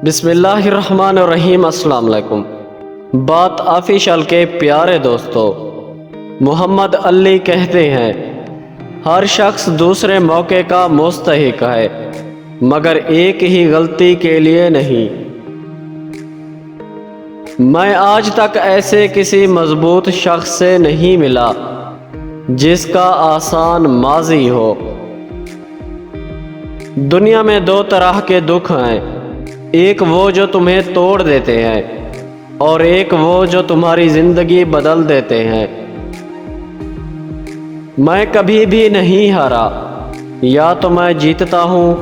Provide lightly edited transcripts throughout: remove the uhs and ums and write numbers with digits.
بسم اللہ الرحمن الرحیم۔ السلام علیکم۔ بات آفیشل کے پیارے دوستو، محمد علی کہتے ہیں ہر شخص دوسرے موقع کا مستحق ہے مگر ایک ہی غلطی کے لیے نہیں۔ میں آج تک ایسے کسی مضبوط شخص سے نہیں ملا جس کا آسان ماضی ہو۔ دنیا میں دو طرح کے دکھ ہیں، ایک وہ جو تمہیں توڑ دیتے ہیں اور ایک وہ جو تمہاری زندگی بدل دیتے ہیں۔ میں کبھی بھی نہیں ہارا، یا تو میں جیتتا ہوں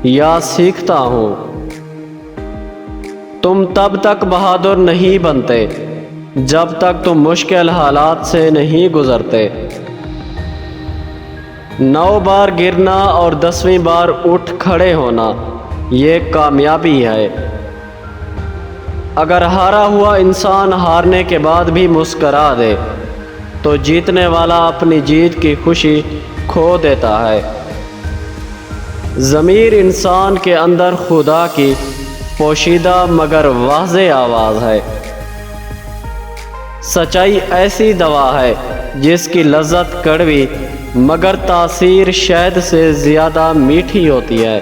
یا سیکھتا ہوں۔ تم تب تک بہادر نہیں بنتے جب تک تم مشکل حالات سے نہیں گزرتے۔ 9 بار گرنا اور 10ویں بار اٹھ کھڑے ہونا یہ کامیابی ہے۔ اگر ہارا ہوا انسان ہارنے کے بعد بھی مسکرا دے تو جیتنے والا اپنی جیت کی خوشی کھو دیتا ہے۔ ضمیر انسان کے اندر خدا کی پوشیدہ مگر واضح آواز ہے۔ سچائی ایسی دوا ہے جس کی لذت کڑوی مگر تاثیر شہد سے زیادہ میٹھی ہوتی ہے۔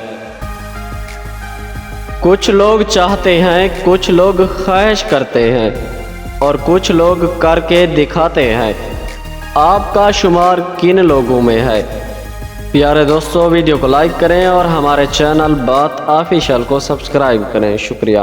کچھ لوگ چاہتے ہیں، کچھ لوگ خواہش کرتے ہیں اور کچھ لوگ کر کے دکھاتے ہیں۔ آپ کا شمار کن لوگوں میں ہے؟ پیارے دوستو، ویڈیو کو لائک کریں اور ہمارے چینل بات آفیشل کو سبسکرائب کریں۔ شکریہ۔